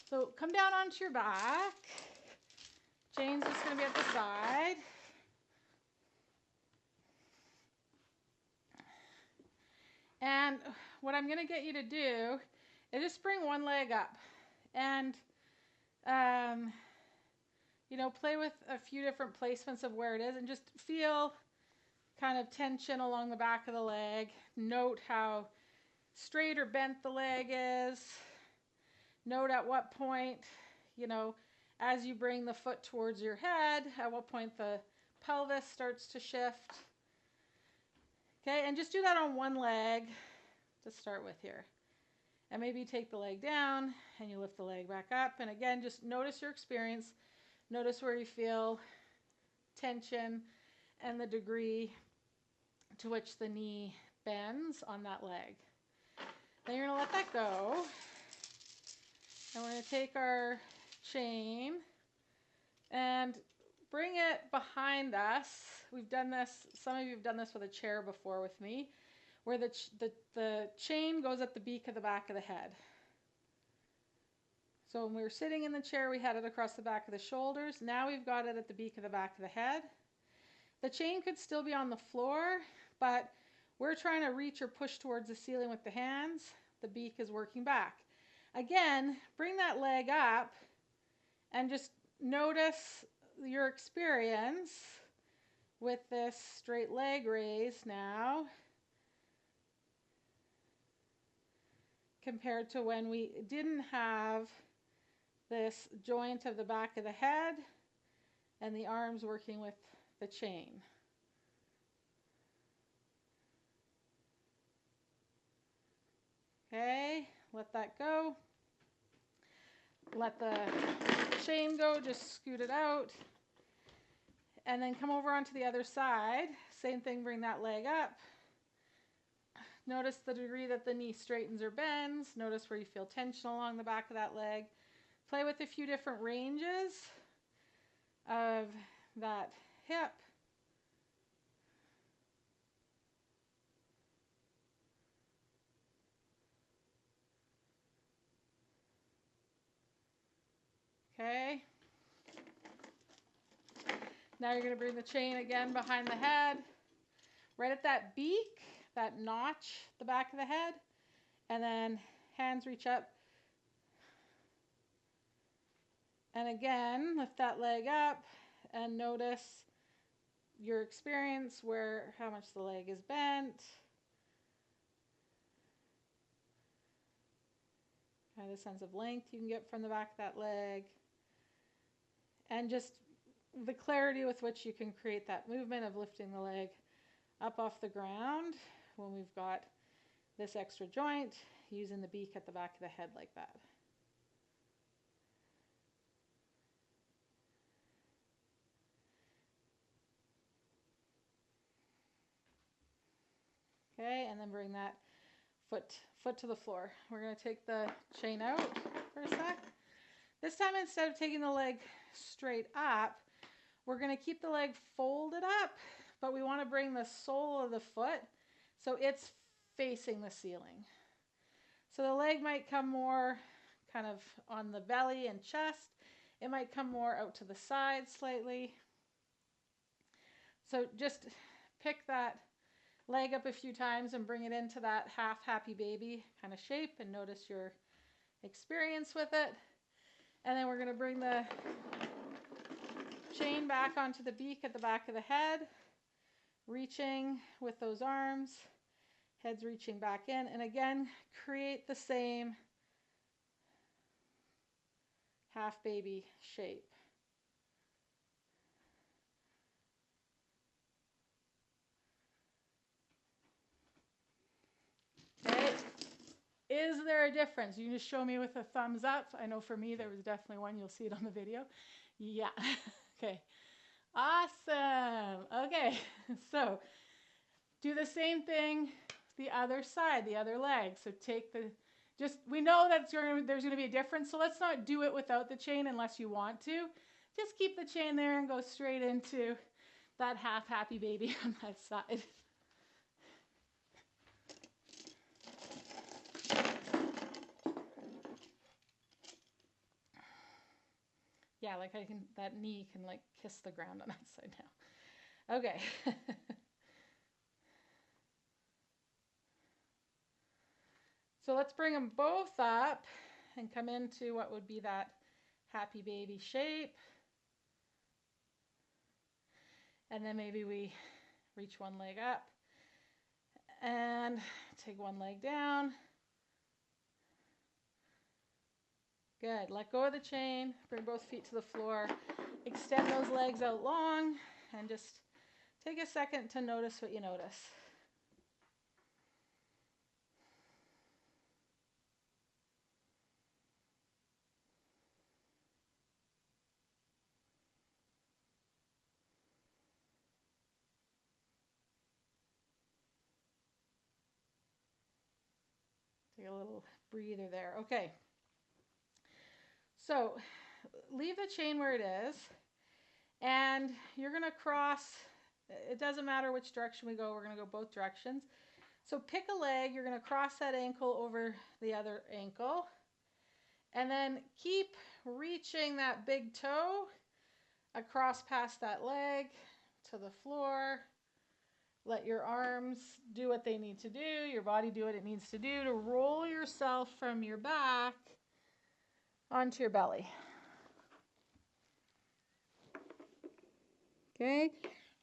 So come down onto your back. Chain's just going to be at the side. And what I'm going to get you to do is just bring one leg up. And, play with a few different placements of where it is and just feel kind of tension along the back of the leg. Note how straight or bent the leg is. Note at what point, as you bring the foot towards your head, at what point the pelvis starts to shift. Okay, and just do that on one leg to start with here. And maybe you take the leg down and you lift the leg back up. And again, just notice your experience. Notice where you feel tension and the degree to which the knee bends on that leg. Then you're going to let that go. And we're going to take our chain and bring it behind us. We've done this, some of you have done this with a chair before with me, where the chain goes at the beak of the back of the head. So when we were sitting in the chair, we had it across the back of the shoulders. Now we've got it at the beak of the back of the head. The chain could still be on the floor, but we're trying to reach or push towards the ceiling with the hands. The beak is working back. Again, bring that leg up and just notice your experience with this straight leg raise now compared to when we didn't have this joint of the back of the head and the arms working with the chain. Okay, let that go. Let the chain go, just scoot it out. And then come over onto the other side. Same thing, bring that leg up. Notice the degree that the knee straightens or bends. Notice where you feel tension along the back of that leg. Play with a few different ranges of that hip. Okay. Now you're going to bring the chain again behind the head, right at that beak, that notch, the back of the head, and then hands reach up. And again, lift that leg up and notice your experience how much the leg is bent. Kind of the sense of length you can get from the back of that leg. And just the clarity with which you can create that movement of lifting the leg up off the ground when we've got this extra joint, using the beak at the back of the head like that. Okay, and then bring that foot to the floor. We're going to take the chain out for a sec. This time, instead of taking the leg straight up, we're going to keep the leg folded up, but we want to bring the sole of the foot so it's facing the ceiling. So the leg might come more kind of on the belly and chest. It might come more out to the side slightly. So just pick that leg up a few times and bring it into that half happy baby kind of shape and notice your experience with it. And then we're going to bring the chain back onto the beak at the back of the head, reaching with those arms, head's reaching back in, and again, create the same half baby shape. Okay. Is there a difference? You can just show me with a thumbs up. I know for me there was definitely one. You'll see it on the video. Yeah. Okay. Awesome. Okay. So do the same thing the other side, the other leg. So take we know that there's going to be a difference. So let's not do it without the chain unless you want to. Just keep the chain there and go straight into that half happy baby on that side. yeah, like that knee can like kiss the ground on that side now. Okay. So let's bring them both up and come into what would be that happy baby shape. And then maybe we reach one leg up and take one leg down. Good. Let go of the chain. Bring both feet to the floor. Extend those legs out long and just take a second to notice what you notice. Take a little breather there. Okay. So leave the chain where it is, and you're going to cross. It doesn't matter which direction we go. We're going to go both directions. So pick a leg. You're going to cross that ankle over the other ankle, and then keep reaching that big toe across past that leg to the floor. Let your arms do what they need to do, your body do what it needs to do to roll yourself from your back onto your belly. Okay,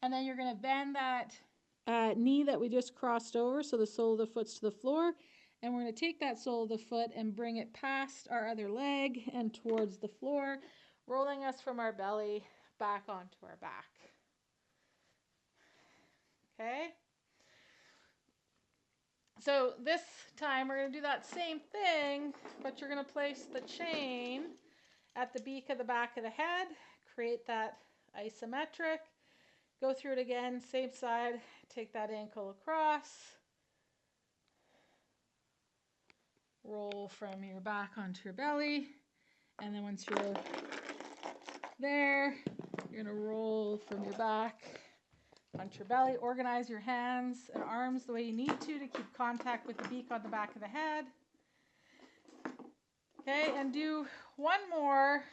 and then you're going to bend that knee that we just crossed over, so the sole of the foot's to the floor, and we're going to take that sole of the foot and bring it past our other leg and towards the floor, rolling us from our belly back onto our back. Okay? So this time we're going to do that same thing, but you're going to place the chain at the beak of the back of the head, create that isometric, go through it again, same side, take that ankle across, roll from your back onto your belly, and then once you're there, you're going to roll from your back onto your belly. Organize your hands and arms the way you need to keep contact with the beak on the back of the head. Okay, and do one more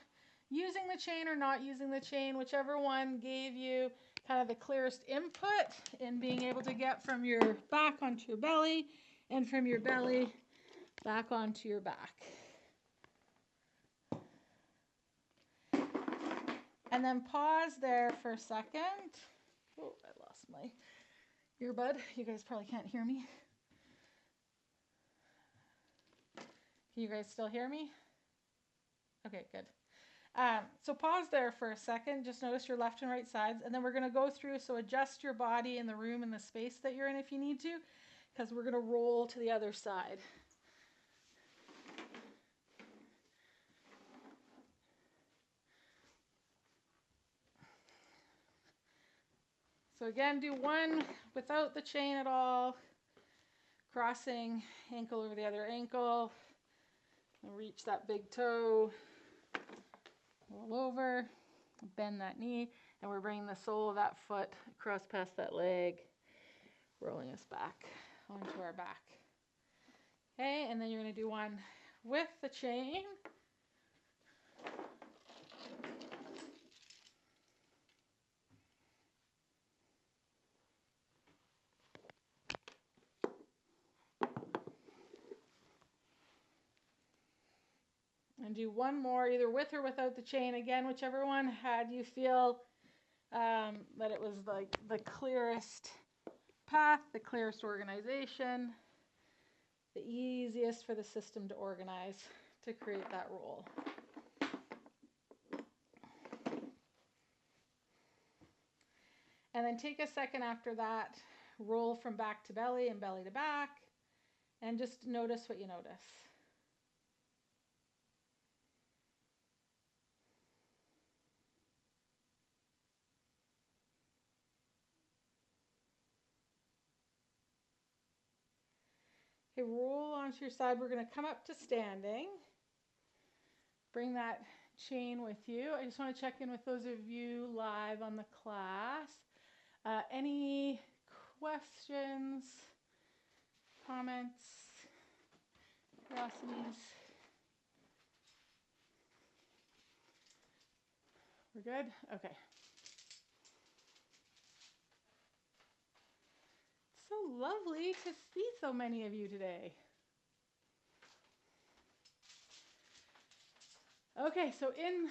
using the chain or not using the chain, whichever one gave you kind of the clearest input in being able to get from your back onto your belly and from your belly back onto your back. And then pause there for a second. Oh, I lost my earbud. You guys probably can't hear me. Can you guys still hear me? Okay, good. So pause there for a second. Just notice your left and right sides. And then we're going to go through, so adjust your body in the room and the space that you're in if you need to, because we're going to roll to the other side. So again, do one without the chain at all, crossing ankle over the other ankle, and reach that big toe, roll over, bend that knee, and we're bringing the sole of that foot across past that leg, rolling us back onto our back. Okay, and then you're going to do one with the chain. And do one more, either with or without the chain. Again, whichever one had you feel that it was like the clearest path, the clearest organization, the easiest for the system to organize to create that roll. And then take a second after that, roll from back to belly and belly to back, and just notice what you notice. Okay, roll onto your side. We're going to come up to standing. Bring that chain with you. I just want to check in with those of you live on the class. Any questions, comments, curiosities? We're good? Okay. It's so lovely to see so many of you today. Okay, so in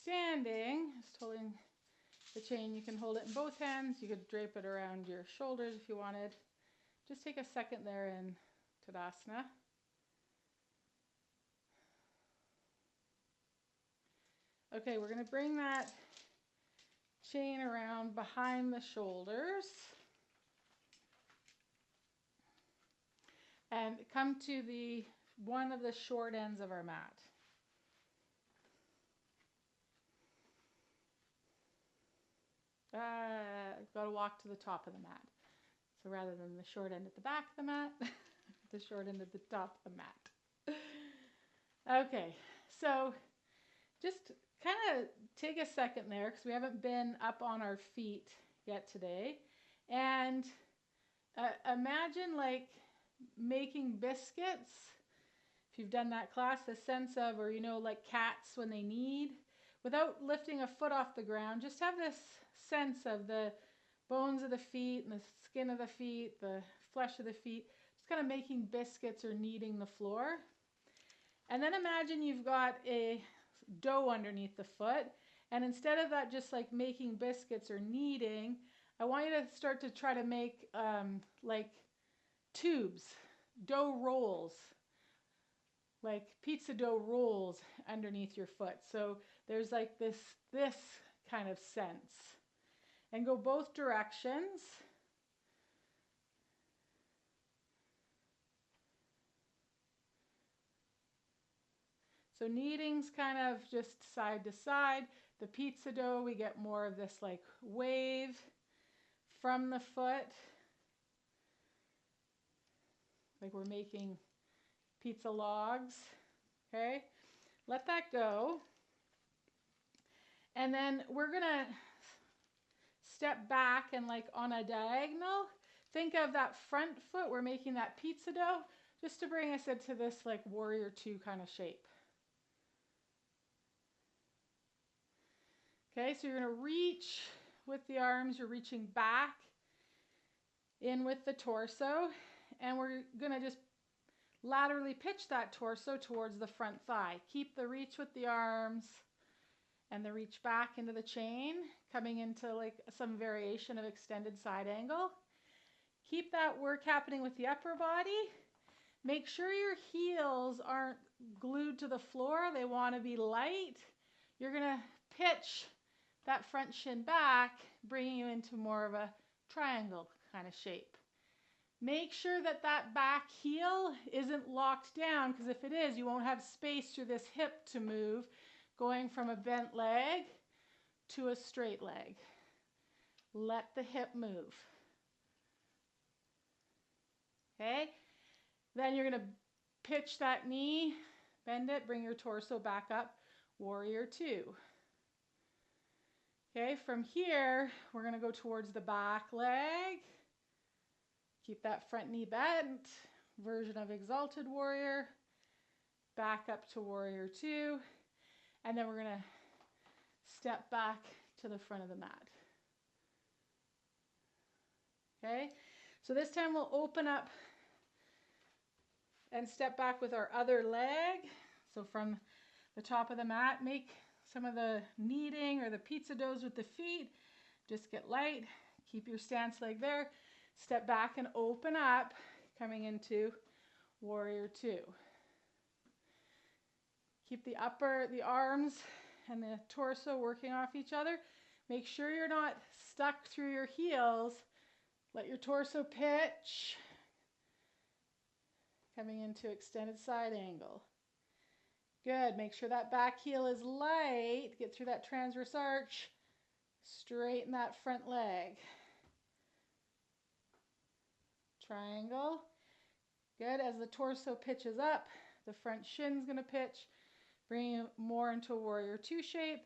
standing, just holding the chain, you can hold it in both hands. You could drape it around your shoulders if you wanted. Just take a second there in Tadasana. Okay, we're going to bring that chain around behind the shoulders and come to the one of the short ends of our mat. Got to walk to the top of the mat. So rather than the short end at the back of the mat, the short end at the top of the mat. Okay, so just kind of take a second there because we haven't been up on our feet yet today. And imagine like making biscuits. If you've done that class, the sense of, or you know, like cats when they knead, without lifting a foot off the ground, just have this sense of the bones of the feet and the skin of the feet, the flesh of the feet, just kind of making biscuits or kneading the floor. And then imagine you've got a dough underneath the foot, and instead of that just like making biscuits or kneading, I want you to start to try to make like tubes, dough rolls, like pizza dough rolls underneath your foot. So there's like this kind of sense. And go both directions. So kneading's kind of just side to side. The pizza dough, we get more of this like wave from the foot. Like we're making pizza logs. Okay, let that go. And then we're gonna step back and like on a diagonal, think of that front foot, we're making that pizza dough, just to bring us into this like warrior two kind of shape. Okay, so you're gonna reach with the arms, you're reaching back in with the torso, and we're gonna just laterally pitch that torso towards the front thigh. Keep the reach with the arms and the reach back into the chain, coming into like some variation of extended side angle. Keep that work happening with the upper body. Make sure your heels aren't glued to the floor. They want to be light. You're going to pitch that front shin back, bringing you into more of a triangle kind of shape. Make sure that that back heel isn't locked down, because if it is, you won't have space through this hip to move, going from a bent leg to a straight leg. Let the hip move. Okay? Then you're going to pitch that knee, bend it, bring your torso back up, warrior two. Okay, from here, we're going to go towards the back leg. Keep that front knee bent, version of exalted warrior, back up to warrior two, and then we're going to step back to the front of the mat. Okay, so this time we'll open up and step back with our other leg. So from the top of the mat, make some of the kneading or the pizza doughs with the feet. Just get light, keep your stance leg there. Step back and open up, coming into warrior two. Keep the arms and the torso working off each other. Make sure you're not stuck through your heels. Let your torso pitch, coming into extended side angle. Good, make sure that back heel is light. Get through that transverse arch. Straighten that front leg. Triangle. Good, as the torso pitches up, the front shin's gonna pitch, bringing you more into a warrior two shape.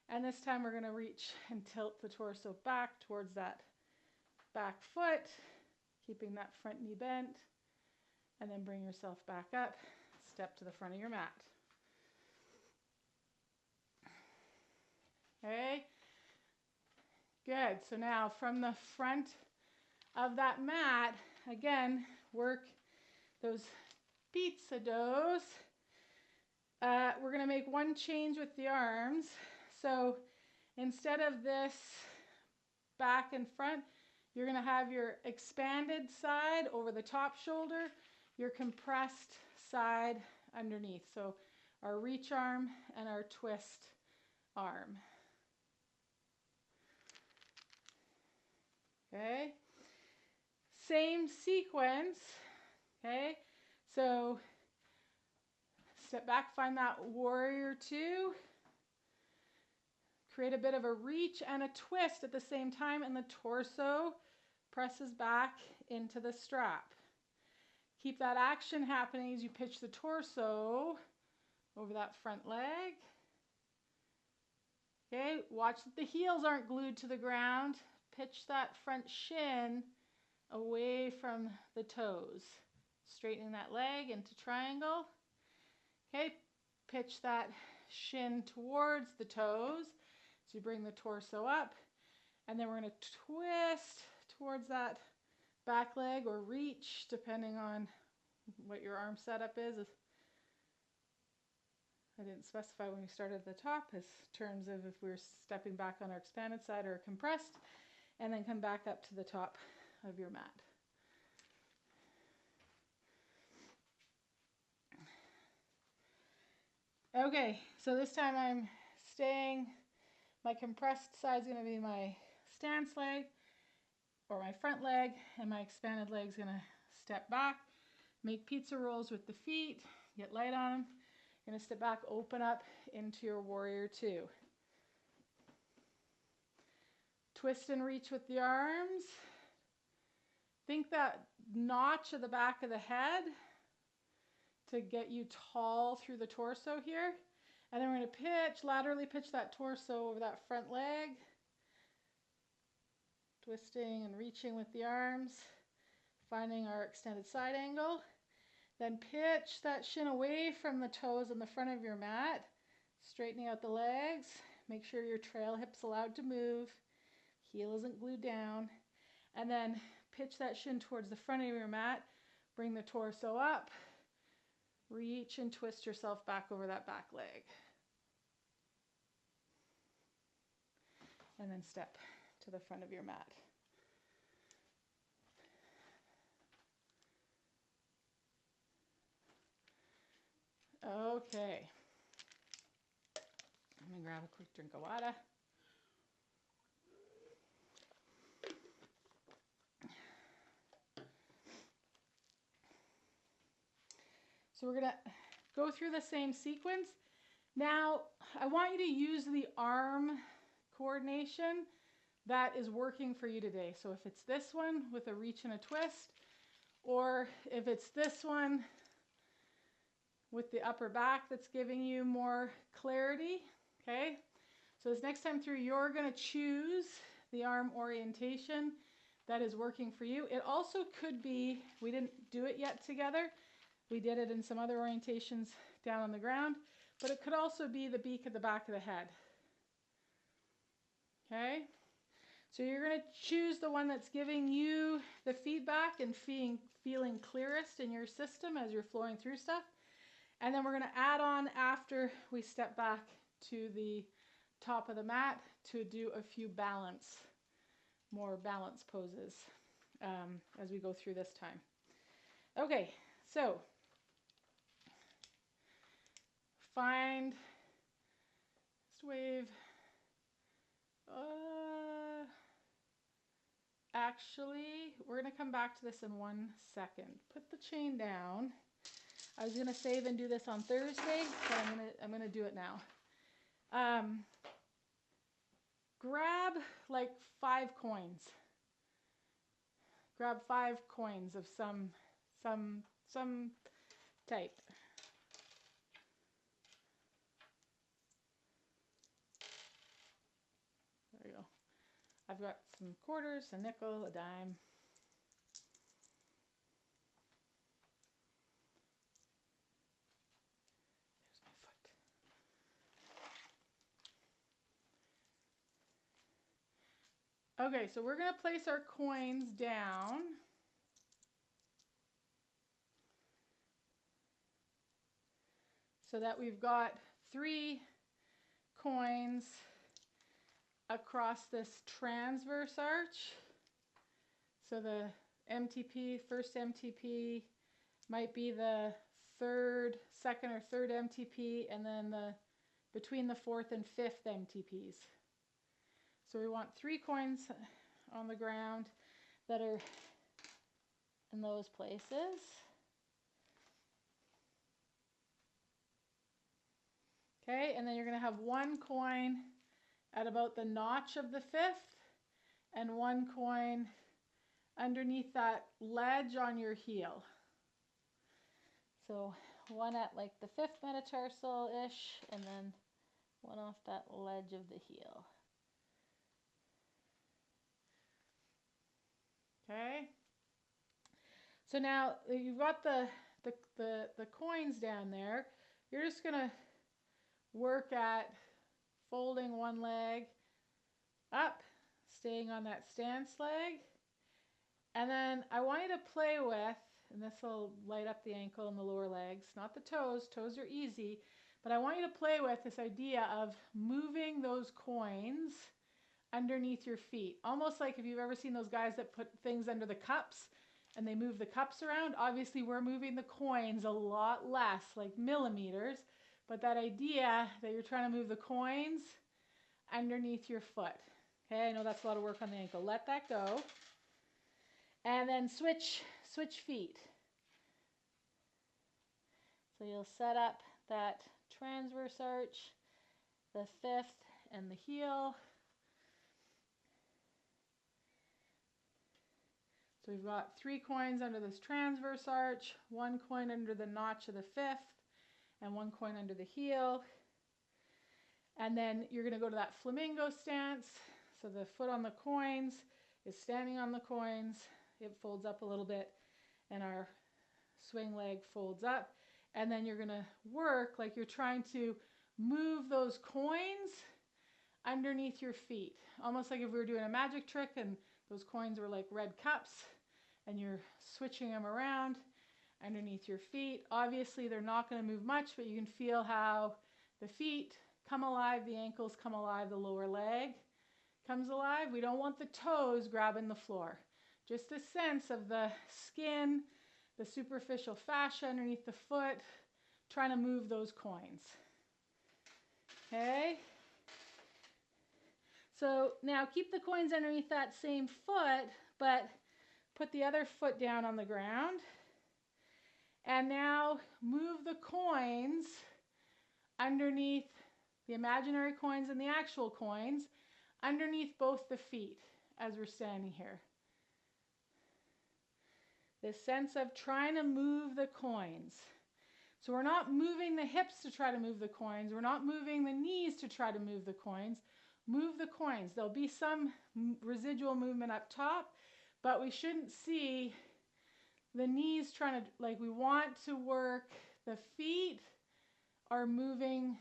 And this time we're gonna reach and tilt the torso back towards that back foot, keeping that front knee bent, and then bring yourself back up, step to the front of your mat. Okay, good. So now from the front of that mat, again, work those pizza doughs. We're going to make one change with the arms. So instead of this back and front, you're going to have your expanded side over the top shoulder, your compressed side underneath. So our reach arm and our twist arm. Okay, same sequence. Okay, so step back, find that warrior two. Create a bit of a reach and a twist at the same time, and the torso presses back into the strap. Keep that action happening as you pitch the torso over that front leg. Okay, watch that the heels aren't glued to the ground. Pitch that front shin away from the toes. Straightening that leg into triangle. Okay, pitch that shin towards the toes. So you bring the torso up, and then we're going to twist towards that back leg or reach, depending on what your arm setup is. I didn't specify when we started at the top as terms of if we were stepping back on our expanded side or compressed, and then come back up to the top of your mat. Okay, so this time I'm staying, my compressed side is going to be my stance leg or my front leg, and my expanded leg is going to step back, make pizza rolls with the feet, get light on them. You're going to step back, open up into your warrior two. Twist and reach with the arms. Think that notch at the back of the head to get you tall through the torso here. And then we're going to pitch, laterally pitch that torso over that front leg. Twisting and reaching with the arms, finding our extended side angle. Then pitch that shin away from the toes in the front of your mat, straightening out the legs. Make sure your trail hip's allowed to move, heel isn't glued down. And then pitch that shin towards the front of your mat, bring the torso up, reach and twist yourself back over that back leg. And then step to the front of your mat. Okay. I'm going to grab a quick drink of water. So we're going to go through the same sequence. Now, I want you to use the arm coordination that is working for you today. So if it's this one with a reach and a twist, or if it's this one with the upper back that's giving you more clarity, okay? So this next time through, you're going to choose the arm orientation that is working for you. It also could be, we didn't do it yet together, we did it in some other orientations down on the ground, but it could also be the beak at the back of the head. Okay? So you're going to choose the one that's giving you the feedback and feeling clearest in your system as you're flowing through stuff. And then we're going to add on after we step back to the top of the mat to do a few more balance poses as we go through this time. Okay, so find, just wave. Actually, we're going to come back to this in 1 second. Put the chain down. I was going to save and do this on Thursday, but I'm going to do it now. Grab like 5 coins. Grab 5 coins of some type. There you go. I've got some quarters, a nickel, a dime. There's my foot. Okay, so we're going to place our coins down. So that we've got 3 coins across this transverse arch. So the MTP, first MTP might be the second or third MTP, and then between the 4th and 5th MTPs. So we want 3 coins on the ground that are in those places. Okay, and then you're going to have 1 coin at about the notch of the 5th, and 1 coin underneath that ledge on your heel. So 1 at like the 5th metatarsal-ish, and then 1 off that ledge of the heel. Okay. So now you've got the coins down there. You're just going to work at folding 1 leg up, staying on that stance leg. And then I want you to play with, and this will light up the ankle and the lower legs, not the toes. Toes are easy. But I want you to play with this idea of moving those coins underneath your feet. Almost like if you've ever seen those guys that put things under the cups and they move the cups around. Obviously, we're moving the coins a lot less, like millimeters. But that idea that you're trying to move the coins underneath your foot. Okay, I know that's a lot of work on the ankle. Let that go. And then switch feet. So you'll set up that transverse arch, the 5th, and the heel. So we've got 3 coins under this transverse arch, 1 coin under the notch of the 5th, and 1 coin under the heel. And then you're going to go to that flamingo stance. So the foot on the coins is standing on the coins. It folds up a little bit, and our swing leg folds up. And then you're going to work like you're trying to move those coins underneath your feet. Almost like if we were doing a magic trick and those coins were like red cups, and you're switching them around underneath your feet. Obviously, they're not going to move much, but you can feel how the feet come alive, the ankles come alive, the lower leg comes alive. We don't want the toes grabbing the floor. Just a sense of the skin, the superficial fascia underneath the foot, trying to move those coins. Okay? So now keep the coins underneath that same foot, but put the other foot down on the ground. And now move the coins underneath the imaginary coins and the actual coins underneath both the feet as we're standing here. This sense of trying to move the coins. So we're not moving the hips to try to move the coins. We're not moving the knees to try to move the coins. Move the coins. There'll be some residual movement up top, but we shouldn't see the knees trying to, like, we want to work, the feet are moving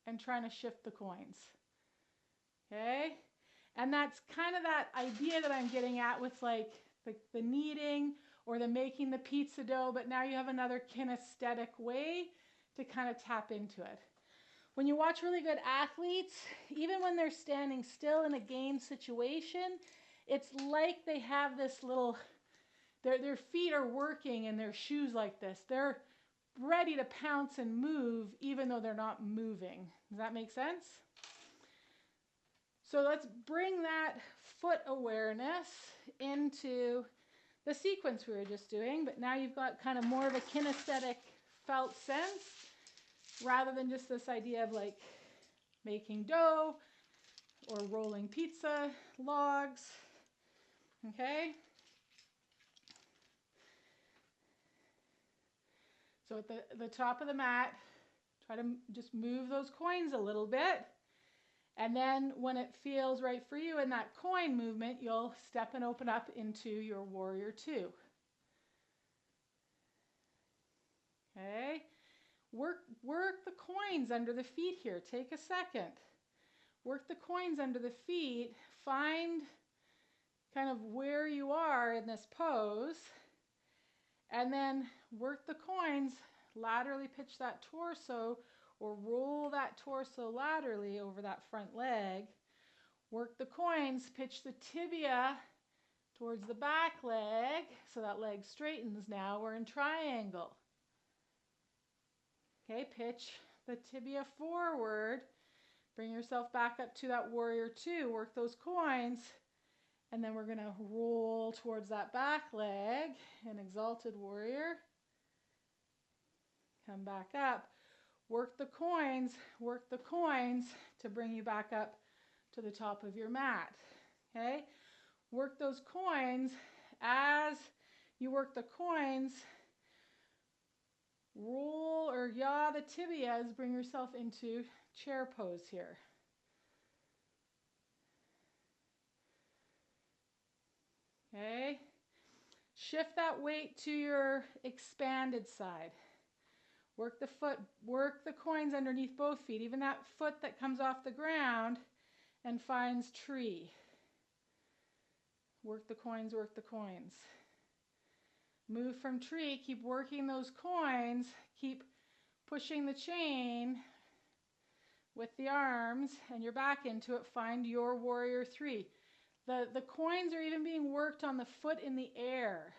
and trying to shift the coins. Okay? And that's kind of that idea that I'm getting at with like the kneading or the making the pizza dough, but now you have another kinesthetic way to kind of tap into it. When you watch really good athletes, even when they're standing still in a game situation, it's like they have this little, their feet are working in their shoes like this. They're ready to pounce and move even though they're not moving. Does that make sense? So let's bring that foot awareness into the sequence we were just doing, but now you've got kind of more of a kinesthetic felt sense rather than just this idea of like making dough or rolling pizza logs. Okay? So at the top of the mat, try to just move those coins a little bit. And then when it feels right for you in that coin movement, you'll step and open up into your warrior 2. Okay? Work the coins under the feet here. Take a second. Work the coins under the feet. Find kind of where you are in this pose, and then work the coins, laterally pitch that torso or roll that torso laterally over that front leg. Work the coins, pitch the tibia towards the back leg so that leg straightens. Now we're in triangle. Okay, pitch the tibia forward. Bring yourself back up to that warrior two. Work those coins. And then we're going to roll towards that back leg in exalted warrior. Come back up. Work the coins to bring you back up to the top of your mat. Okay? Work those coins. As you work the coins, roll or yaw the tibias, bring yourself into chair pose here. Okay? Shift that weight to your expanded side. Work the foot, work the coins underneath both feet, even that foot that comes off the ground and finds tree. Work the coins, work the coins. Move from tree, keep working those coins, keep pushing the chain with the arms and your back into it. Find your warrior three. The coins are even being worked on the foot in the air.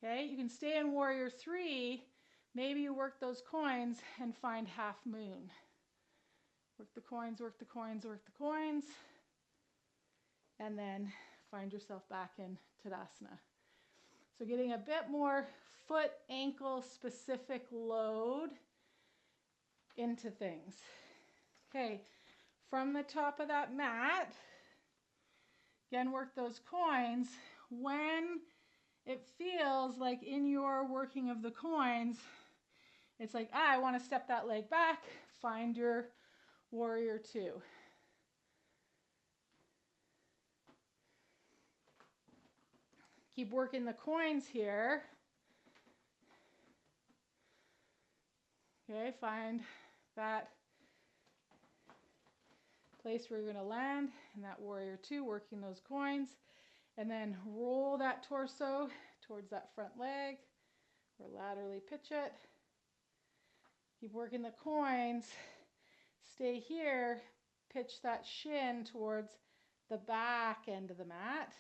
Okay, you can stay in warrior three. Maybe you work those coins and find half moon. Work the coins, work the coins, work the coins. And then find yourself back in Tadasana. So getting a bit more foot, ankle specific load into things. Okay, from the top of that mat, again, work those coins. When it feels like in your working of the coins, it's like, I want to step that leg back, find your warrior two. Keep working the coins here. Okay, find that place where you're going to land in that warrior two, working those coins. And then roll that torso towards that front leg or laterally pitch it. Keep working the coins. Stay here. Pitch that shin towards the back end of the mat.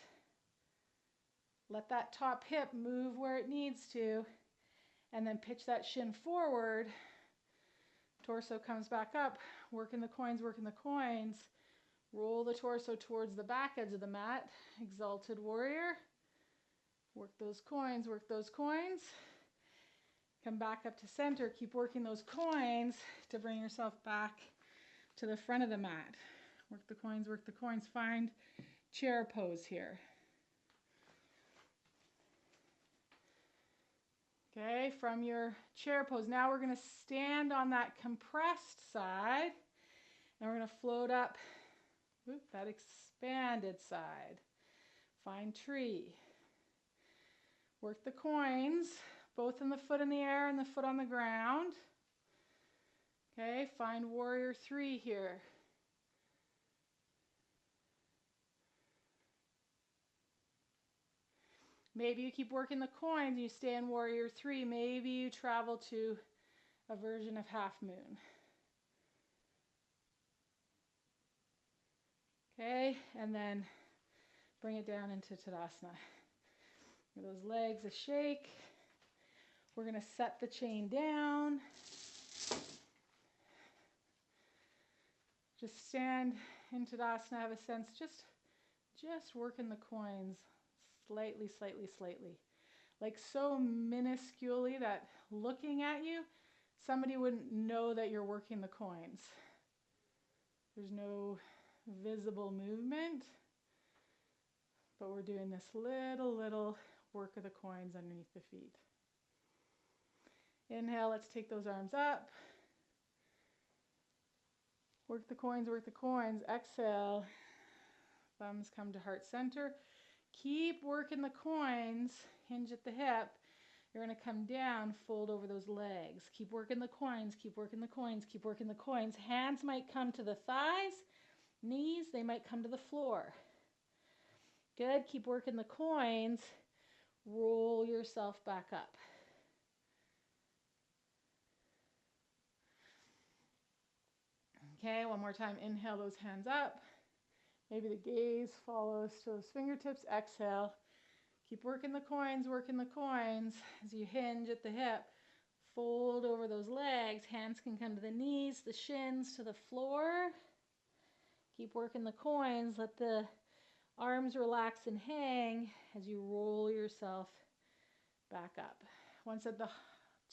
Let that top hip move where it needs to, and then pitch that shin forward. Torso comes back up, working the coins, working the coins. Roll the torso towards the back edge of the mat, exalted warrior. Work those coins, work those coins. Come back up to center, keep working those coins to bring yourself back to the front of the mat. Work the coins, work the coins. Find chair pose here. Okay, from your chair pose, now we're going to stand on that compressed side, and we're going to float up that expanded side. Find tree. Work the coins, both in the foot in the air and the foot on the ground. Okay, find warrior three here. Maybe you keep working the coins, you stay in warrior three. Maybe you travel to a version of half moon. Okay, and then bring it down into Tadasana. Give those legs a shake. We're going to set the chain down. Just stand in Tadasana, have a sense, just working the coins. Slightly, slightly, slightly. Like so minusculely that looking at you, somebody wouldn't know that you're working the coins. There's no visible movement, but we're doing this little work of the coins underneath the feet. Inhale, let's take those arms up. Work the coins, work the coins. Exhale, thumbs come to heart center. Keep working the coins, hinge at the hip. You're going to come down, fold over those legs. Keep working the coins, keep working the coins, keep working the coins. Hands might come to the thighs, knees, they might come to the floor. Good. Keep working the coins. Roll yourself back up. Okay, one more time. Inhale those hands up. Maybe the gaze follows to those fingertips. Exhale. Keep working the coins as you hinge at the hip. Fold over those legs. Hands can come to the knees, the shins to the floor. Keep working the coins. Let the arms relax and hang as you roll yourself back up. Once at the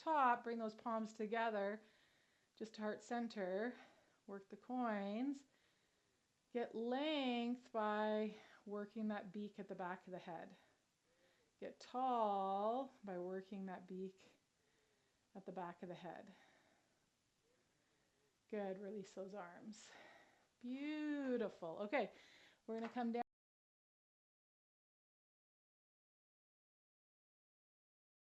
top, bring those palms together, just heart center. Work the coins. Get length by working that beak at the back of the head. Get tall by working that beak at the back of the head. Good. Release those arms. Beautiful. Okay, we're going to come down.